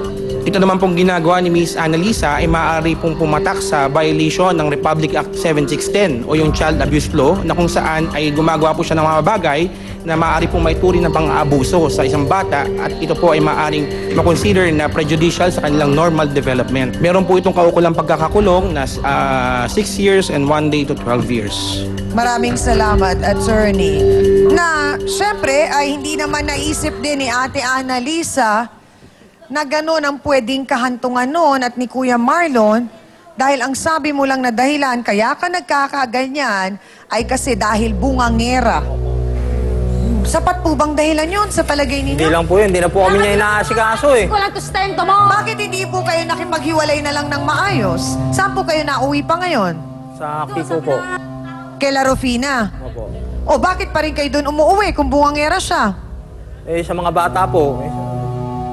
Ito naman pong ginagawa ni Miss Annalisa ay maaari pong pumatak sa violation ng Republic Act 7610 o yung Child Abuse Law, na kung saan ay gumagawa po siya ng mga bagay na maaari pong maituring ng pang-aabuso sa isang bata, at ito po ay maaaring makonsider na prejudicial sa kanilang normal development. Meron po itong kaukulang pagkakakulong na 6 years and 1 day to 12 years. Maraming salamat, Attorney. Na, syempre, ay hindi naman naisip din ni Ate Annalisa na gano'n ang pwedeng kahantungan noon at ni Kuya Marlon, dahil ang sabi mo lang na dahilan kaya ka nagkakaganyan ay kasi dahil bungangera. Sapat po bang dahilan yun sa palagay ninyo? Hindi lang po yun, hindi na po kami niya inaasikaso eh. Kulang sustento mo! Bakit hindi po kayo nakipaghiwalay na lang ng maayos? Saan po kayo nauwi pa ngayon? Sa Kiko po. Kay La Rufina? Opo. O bakit pa rin kayo doon umuwi kung bungangera siya? Eh, sa mga bata po.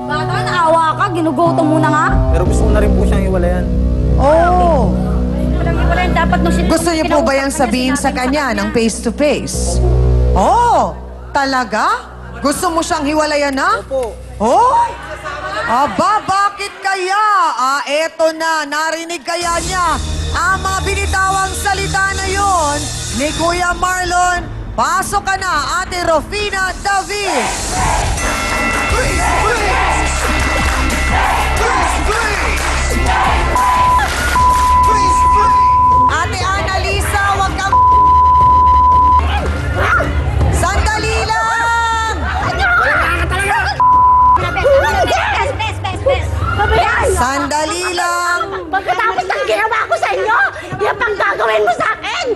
Bata, naawa ka, ginugutom mo na nga. Pero gusto ko na rin po siyang iwalayan. Oh! Walang dapat nung Gusto niyo po ba yung sabihin sa kanya ng face-to-face? Oh! Talaga? Gusto mo siyang hiwalayan na? Opo. Oh? Aba, bakit kaya? Eto na, narinig kaya niya ang mga binitawang salita na yon ni Kuya Marlon. Pasok ka na, Ate Rufina David! Ate Annalisa, wag kang... Sandali lang! Sandali lang! Pagkatapos ng ginawa ko sa inyo, yan pang gagawin mo sa akin!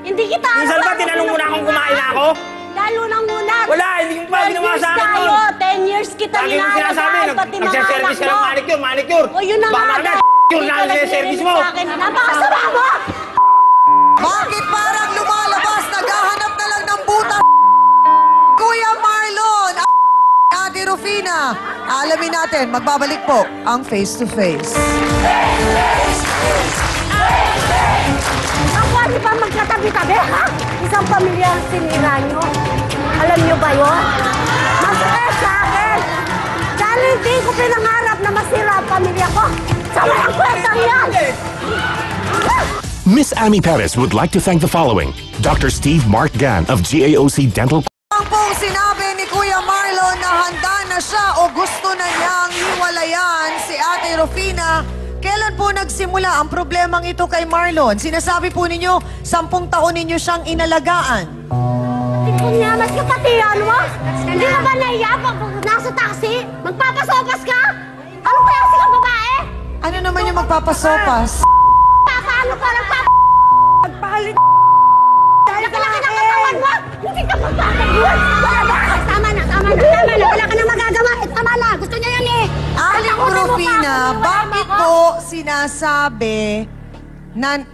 Hindi kita Minsan ba tinanong mo na akong kumain na ako? Lalo nang una. Wala, hindi mo pa ginawa sa akin tayo, nun. 10 years kita Lagi mo sinasabi, pati mga anak nagsiservice ka ng manicure, manicure. O yun na Baka nga, na, hindi yun na ka ang service mo. sa akin. Napakasama mo! Bakit parang lumalabas? Naghahanap na lang ng buta. Kuya Marlon, Ate Rufina, alamin natin, magbabalik po ang face-to-face. Ang pwede pa magkatabi-tabi, ha? Isang pamilya ang sinira nyo. Alam nyo ba yun? Masakit sa akin. Dahil hindi ko pinangarap na masira ang pamilya ko. Sa walang kwentang yan! Miss Amy Perez would like to thank the following: Dr. Steve Mark Gann of GAOC Dental. Ang pong sinabi ni Kuya Marlon na handa na siya o gusto na niyang hiwalayan si Ate Rufina. Kailan po nagsimula ang problemang ito kay Marlon? Sinasabi po ninyo, 10 taon ninyo siyang inalagaan. Hindi ko kung namas ka pati yan mo? Hindi ka ba naiya pag nasa taxi? Magpapasopas ka? Anong klase kang babae? Ano naman yung magpapasopas? Paano ka nagpapalit? Laki-laki ng katawan mo! Hindi ka magpapalit! Wala ba? Tama na! Wala ka na magagawa! Tama na! Gusto niya yan eh! Aling Rufina, bakit po sinasabi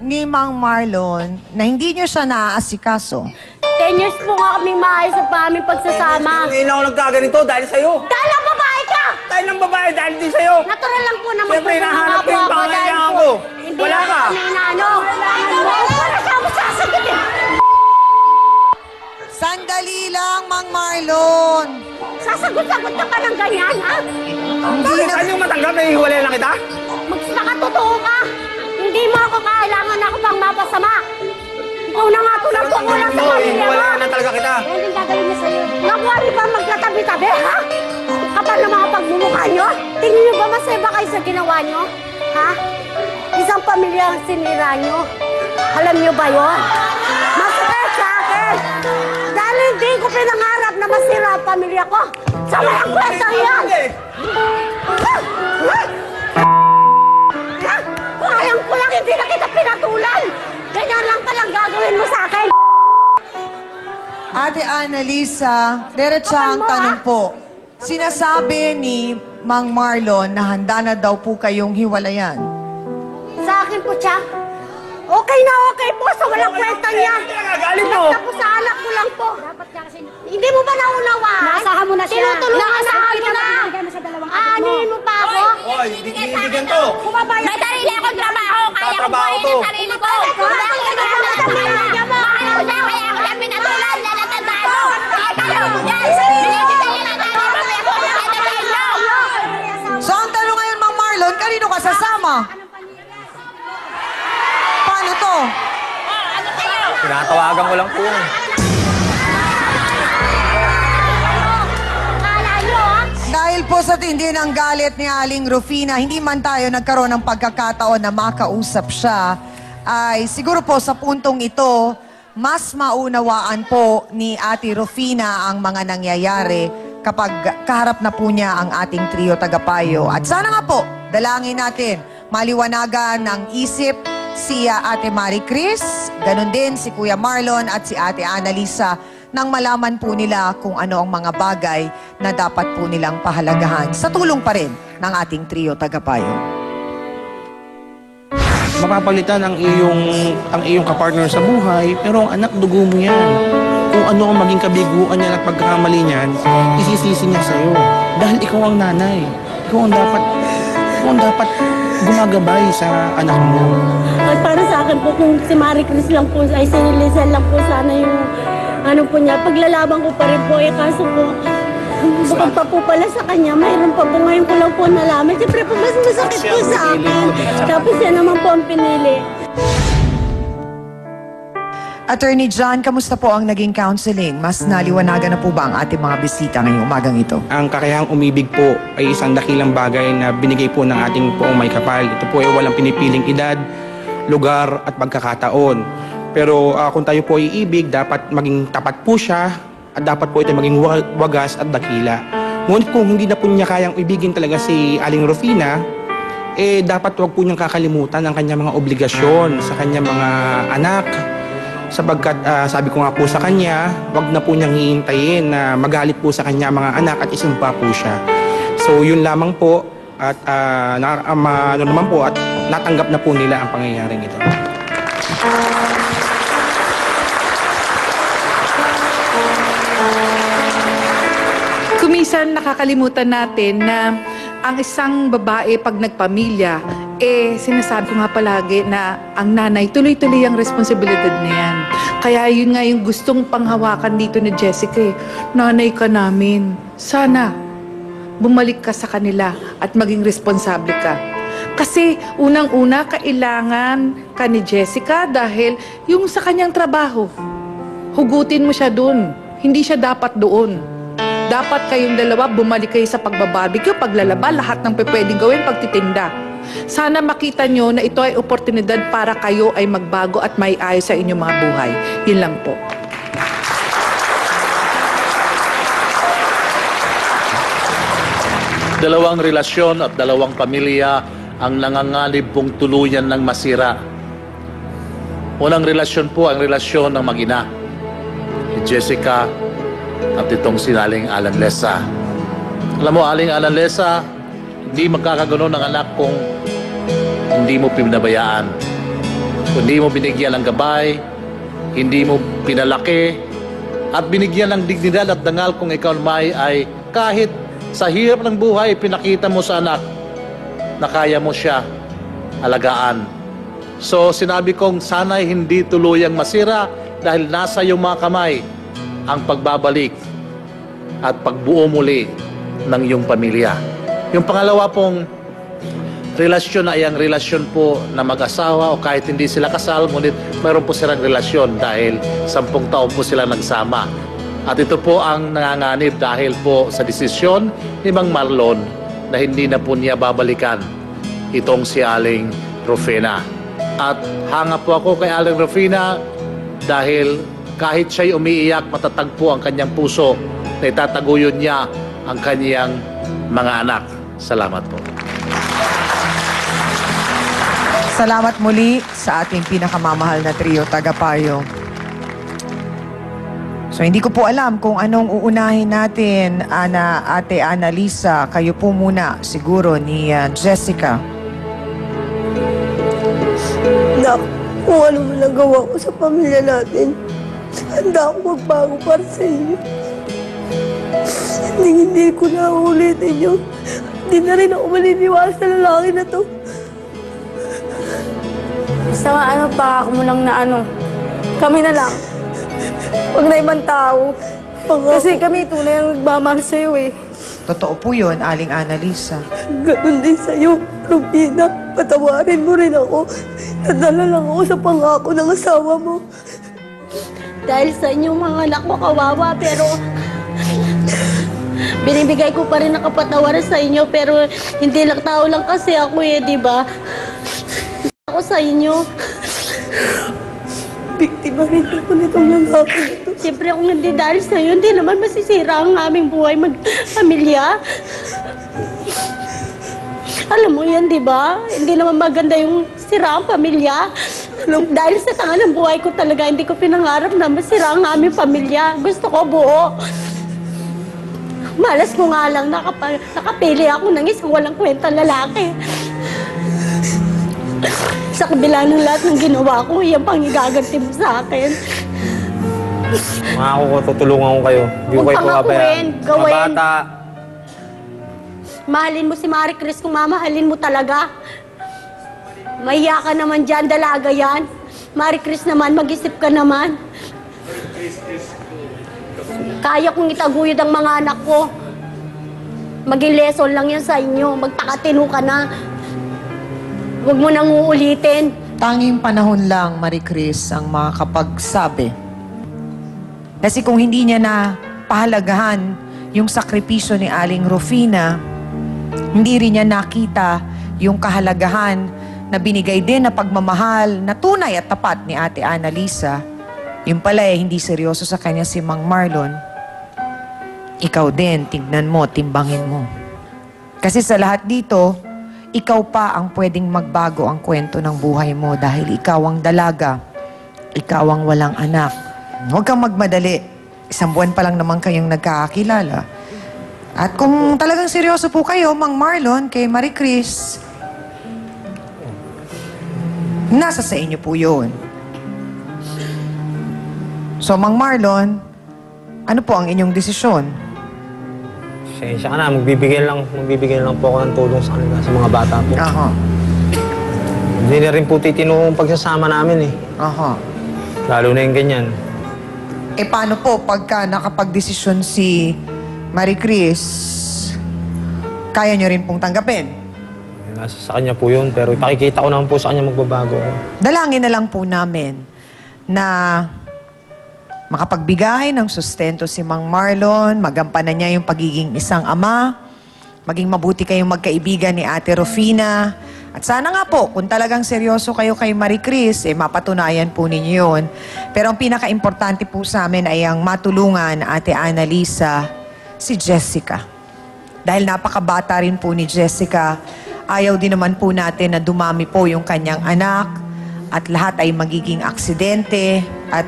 ni Mang Marlon na hindi niyo siya naaasikaso? 10 years po nga kami maayos sa aming pagsasama. Ngayon ako nagkaganito dahil sa'yo. Dahil ang babae ka! Dahil ng babae, dahil din sa'yo. Natural lang po na Siyempre, hinahanap ko yung pangangailangan ko. Hindi Wala lang ka. kami inaano. Wala ka mo sasagutin. Sandali lang, Mang Marlon. Sasagot-sagot ka pa ng ganyan, ha? Bakit saan yung matanggap? Nahihiwalay lang kita? Magpakatotoo ka. Hindi mo ako kailangan ako pang mapasama. Ikaw na nga tulang kukulang sa pamilya mo. Hihiwalay na talaga kita. Eh, hindi gagawin mo sa'yo. Nakuha niyo ba magkatabi-tabi, ha? Kapal na mga pagmumukha niyo? Tingin niyo ba masaya ba kayo sa ginawa niyo? Ha? Isang pamilya ang sinira niyo. Alam niyo ba yun? Masakit sa akin. Dahil hindi ko pinangarap na masira ang pamilya ko. Sa mga kwentang yan! Kayang ko lang hindi na kita pinatulan! Ganyan lang palang gagawin mo sa akin! Ate Annalisa, diretsang tanong po. Sinasabi ni Mang Marlon na handa na daw po kayong hiwalayan. Sa akin po, siya. Okay na okay po sa walang kwentang yan. Galing mo. Basta po sa anak ko lang po. Hindi mo ba naunawaan? Naasahan mo na siya. Naasahan mo na. Aanihin mo pa ako? Hoy, hindi kinibigan to. May sarili akong trabaho. Kaya ko Trabaho buhayin to. ang sarili ko. Kaya ako lang pinatulan na natandaan mo. Kayo, yan. Binibigyan niyo ng nanay mo. Kaya ako lang pinatulan niyo. So ang tanong ngayon, Mang Marlon, kanino ka sasama? Paano to? Pinatawagan ko lang po. Dahil po sa tindi ng galit ni Aling Rufina, hindi man tayo nagkaroon ng pagkakataon na makausap siya, ay siguro po sa puntong ito, mas maunawaan po ni Ate Rufina ang mga nangyayari kapag kaharap na po niya ang ating trio tagapayo. At sana nga po, dalangin natin, maliwanagan ng isip si Ate Marie Chris, ganun din si Kuya Marlon at si Ate Annalisa, nang malaman po nila kung ano ang mga bagay na dapat po nilang pahalagahan sa tulong pa rin ng ating trio tagapayo. Mapapalitan ang iyong kapartner sa buhay, pero ang anak, dugo mo yan. Kung ano ang maging kabiguan niya at pagkakamali niyan, isisisi niya sa'yo. Dahil ikaw ang nanay. Ikaw ang dapat gumagabay sa anak mo. At para sa akin po, kung si Marie Chris lang po, ay si Lizel lang po sana yung ano po niya, paglalaban ko pa rin po, kaso po, bukod pa po pala sa kanya, mayroon pa po ngayon ko lang po nalaman. Siyempre po, mas masakit po sa akin. Tapos yan naman po ang pinili. Attorney John, kamusta po ang naging counseling? Mas naliwanagan na po ba ang ating mga bisita ngayong umagang ito? Ang kakayahang umibig po ay isang dakilang bagay na binigay po ng ating poong may kapal. Ito po ay walang pinipiling edad, lugar at pagkakataon. Pero kung tayo po ay iibig, dapat maging tapat po siya at dapat po ito maging wagas at dakila. Ngunit kung hindi na po niya kayang ibigin talaga si Aling Rufina, dapat huwag po niyang kakalimutan ang kanyang mga obligasyon sa kanyang mga anak. Sapagkat sabi ko nga po sa kanya, huwag na po niyang hihintayin na magalit po sa kanya mga anak at isumpa po siya. So yun lamang po at ano naman po at natanggap na po nila ang pangyayaring ito. Kumisan nakakalimutan natin na ang isang babae pag nagpamilya, sinasabi ko nga palagi na ang nanay, tuloy-tuloy ang responsibilidad na yan. Kaya yun nga yung gustong panghawakan dito ni Jessica. Nanay ka namin. Sana bumalik ka sa kanila at maging responsable ka. Kasi unang-una, kailangan ka ni Jessica dahil yung sa kanyang trabaho, hugutin mo siya doon. Hindi siya dapat doon. Dapat kayong dalawa bumalik kayo sa pagbabarbecue, paglalaba, lahat ng pwedeng gawin, pagtitinda. Sana makita nyo na ito ay oportunidad para kayo ay magbago at may ayos sa inyong mga buhay. Yun lang po. Dalawang relasyon at dalawang pamilya ang nanganganib pong tuluyan ng masira. Unang relasyon po ang relasyon ng mag-ina, ni Jessica at itong sinaling Alan Lesa. Alam mo, Aling Alan Lesa, hindi magkakagano ng anak kung hindi mo pinabayaan. Kung hindi mo binigyan ng gabay, hindi mo pinalaki, at binigyan ng dignidad at dangal kung ikaw ay kahit sa hirap ng buhay, pinakita mo sa anak na kaya mo siya alagaan. So sinabi kong sana'y hindi tuluyang masira dahil nasa iyong mga kamay ang pagbabalik at pagbuo muli ng iyong pamilya. Yung pangalawa pong relasyon ay ang relasyon po na mag-asawa o kahit hindi sila kasal, ngunit mayroon po silang relasyon dahil 10 taon po sila nagsama. At ito po ang nanganganib dahil po sa desisyon ni Mang Marlon na hindi na po niya babalikan itong si Aling Rufina. At hanga po ako kay Aling Rufina dahil kahit siya'y umiiyak, matatag po ang kanyang puso na itataguyod niya ang kanyang mga anak. Salamat po. Salamat muli sa ating pinakamamahal na trio, Tagapayo. So hindi ko po alam kung anong uunahin natin, Ate Annalisa. Kayo po muna siguro ni Jessica. Nak, kung ano man nagawa ko sa pamilya natin, handa ako magbago para sa inyo. Hindi ko na ulitin yun. Hindi na rin ako maniniwala sa lalaki na to. Basta nga pangako mo lang na kami na lang. Huwag na ibang tao. Kasi kami tunay ang nagmamahal sa'yo eh. Totoo po yun, Aling Annalisa. Ganun din sa'yo, Rufina. Patawarin mo rin ako. Nadala lang ako sa pangako ng asawa mo. Dahil sa inyong mga anak mo kawawa, pero binibigay ko pa rin ang kapatawaran sa inyo, pero hindi lang tao lang kasi ako di ba? Ako sa inyo. Biktima rin ako nitong lalaki nito. Siyempre kung hindi dahil sa'yo, hindi naman masisira ang aming buhay magpamilya. Alam mo yan, di ba? Hindi naman maganda yung sira ang pamilya. Dahil sa tanga ng buhay ko talaga, hindi ko pinangarap na masira ang aming pamilya. Gusto ko buo. Malas ko nga lang nakapili ako ng isang walang kwenta lalaki. Sa kabila ng lahat ng ginawa ko, yan pang igaganti mo sa akin. Mga ako, tutulungan ko kayo. Hindi ko kayo pababayaan. Gawin. Mga bata. Mahalin mo si Marie Chris kung mamahalin mo talaga. Mahiya ka naman dyan, dalaga yan. Marie Chris naman, mag-isip ka naman. Kaya kong itaguyod ang mga anak ko. Maging lesson lang yan sa inyo. Magpakatino ka na. Huwag mo nang uulitin. Tanging panahon lang, Marie Chris, ang makakapagsabi. Kasi kung hindi niya na pahalagahan yung sakripisyo ni Aling Rufina, hindi rin niya nakita yung kahalagahan na binigay din na pagmamahal na tunay at tapat ni Ate Annalisa. Yung pala hindi seryoso sa kanya si Mang Marlon. Ikaw din, tignan mo, timbangin mo. Kasi sa lahat dito, ikaw pa ang pwedeng magbago ang kwento ng buhay mo dahil ikaw ang dalaga. Ikaw ang walang anak. Huwag kang magmadali. 1 buwan pa lang naman kayong nagkakakilala. At kung talagang seryoso po kayo, Mang Marlon, kay Marie Chris, nasa sa inyo po yun. So, Mang Marlon, ano po ang inyong desisyon? Sensya ka na, magbibigay lang po ako ng tulong sa kanila, sa mga bata po. Aha. Hindi na rin po titino ang pagsasama namin eh. Aha. Lalo na yung ganyan. Eh, paano po pagka nakapag-desisyon si Marie Chris, kaya nyo rin pong tanggapin? Nasa sa kanya po yun, pero ipakikita ko naman po sa kanya magbabago ako. Dalangin na lang po namin na makapagbigay ng sustento si Mang Marlon, magampanan niya yung pagiging isang ama, maging mabuti kayong magkaibigan ni Ate Rufina. At sana nga po, kung talagang seryoso kayo kay Marie Chris, mapatunayan po ninyo yun. Pero ang pinaka-importante po sa amin ay ang matulungan, Ate Annalisa, si Jessica. Dahil napakabata rin po ni Jessica, ayaw din naman po natin na dumami po yung kanyang anak at lahat ay magiging aksidente at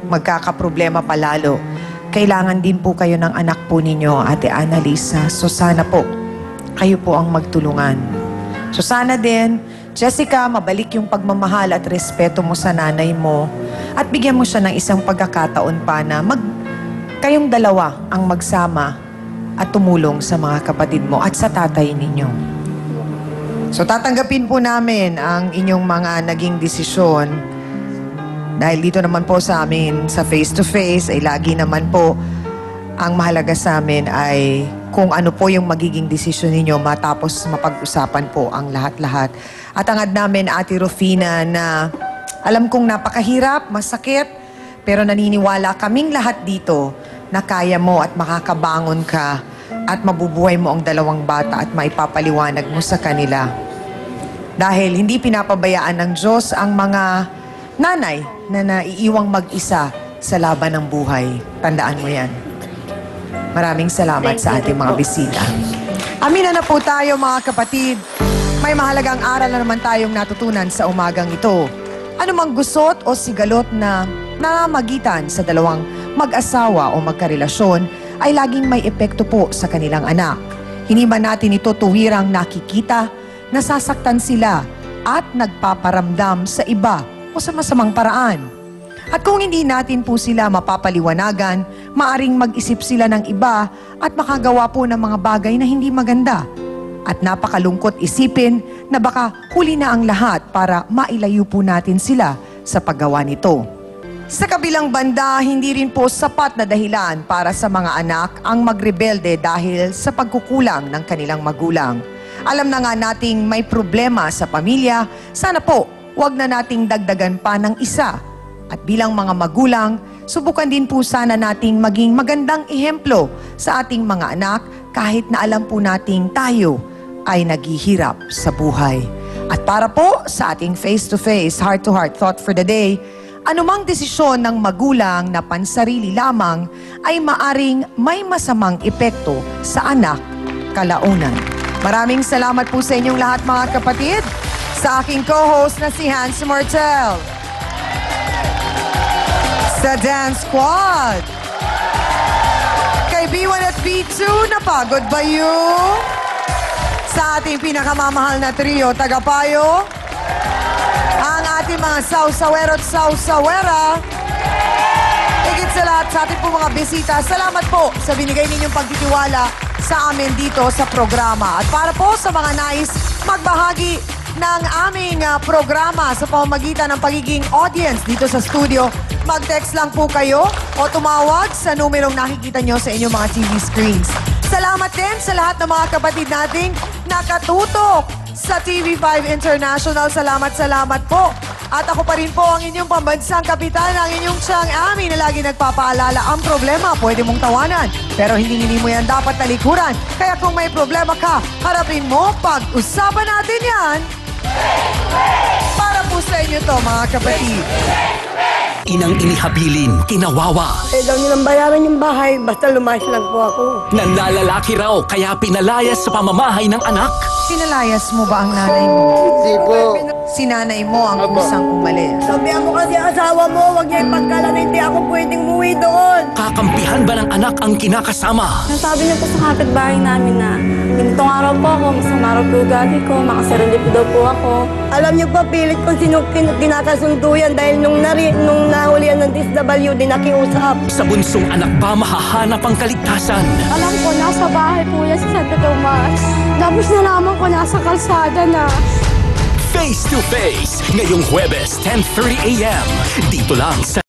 magkakaproblema palalo. Kailangan din po kayo ng anak po ninyo, Ate Annalisa. So sana po, kayo po ang magtulungan. So sana din, Jessica, mabalik yung pagmamahal at respeto mo sa nanay mo at bigyan mo siya ng isang pagkakataon pa na kayong dalawa ang magsama at tumulong sa mga kapatid mo at sa tatay ninyo. So tatanggapin po namin ang inyong mga naging desisyon dahil dito naman po sa amin sa face-to-face ay lagi naman po ang mahalaga sa amin ay kung ano po yung magiging desisyon ninyo matapos mapag-usapan po ang lahat-lahat. At angad namin, Ate Rufina, na alam kong napakahirap, masakit, pero naniniwala kaming lahat dito na kaya mo at makakabangon ka at mabubuhay mo ang dalawang bata at maipapaliwanag mo sa kanila. Dahil hindi pinapabayaan ng Diyos ang mga nanay na naiiwang mag-isa sa laban ng buhay. Tandaan mo yan. Maraming salamat sa ating mga bisita. Amina na po tayo mga kapatid. May mahalagang aral na naman tayong natutunan sa umagang ito. Ano mang gusot o sigalot na namamagitan sa dalawang mag-asawa o magkarelasyon ay laging may epekto po sa kanilang anak. Hindi man natin ito tuwirang nakikita, nasasaktan sila at nagpaparamdam sa iba o sa masamang paraan. At kung hindi natin po sila mapapaliwanagan, maaring mag-isip sila ng iba at makagawa po ng mga bagay na hindi maganda. At napakalungkot isipin na baka huli na ang lahat para mailayo po natin sila sa paggawa nito. Sa kabilang banda, hindi rin po sapat na dahilan para sa mga anak ang magrebelde dahil sa pagkukulang ng kanilang magulang. Alam na nga nating may problema sa pamilya, sana po wag na nating dagdagan pa ng isa. At bilang mga magulang, subukan din po sana nating maging magandang ehemplo sa ating mga anak kahit na alam po nating tayo ay naghihirap sa buhay. At para po sa ating face-to-face, heart-to-heart thought for the day, anumang desisyon ng magulang na pansarili lamang ay maaring may masamang epekto sa anak kalaunan. Maraming salamat po sa inyong lahat mga kapatid. Sa aking co-host na si Hans Martel. Sa Dance Squad. Kay B1 at B2, napagod ba you? Sa ating pinakamamahal na trio, Tagapayo. Ang ating mga sausawero at sausawera. Higit sa lahat sa ating po mga bisita, salamat po sa binigay ninyong pagtitiwala sa amin dito sa programa. At para po sa mga nais magbahagi ng aming programa sa pamamagitan ng pagiging audience dito sa studio, mag-text lang po kayo o tumawag sa numerong nakikita nyo sa inyong mga TV screens. Salamat din sa lahat ng mga kapatid nating nakatutok sa TV5 International. Salamat po. At ako pa rin po ang inyong pambansang kapitan, ang inyong Chang Ami na lagi nagpapaalala, ang problema pwede mong tawanan, pero hindi mo yan dapat talikuran. Kaya kung may problema ka, harapin mo, pag-usapan natin yan. Para po sa inyo to mga kapatid. Inang inihabilin, kinawawa. Daw nilang bayaran yung bahay, basta lumayas lang po ako. Nanlalalaki raw, kaya pinalayas sa pamamahay ng anak. Pinalayas mo ba ang nanay mo? Hindi po. Si nanay mo ang kusang umalis. Sabihan mo kasi asawa mo, huwag niya ipagkala na hindi ako pwedeng umuwi doon. Kakampihan ba ng anak ang kinakasama? Nasabi niya po sa kapitbahay namin na ganitong araw po ako, masama araw po ugali ko, makasarili po daw po ako. Alam niyo pa, pilit kung sino kinakasundo yan dahil nung nahulihan ng DSWD nakiusap. Sa bunsong anak ba mahahanap ang kaligtasan? Alam ko, nasa bahay po yan sa Santo Tomas. Tapos nalaman ko, nasa kalsada na. Face to Face, ngayong Huwebes, 10:30 a.m. Dito lang sa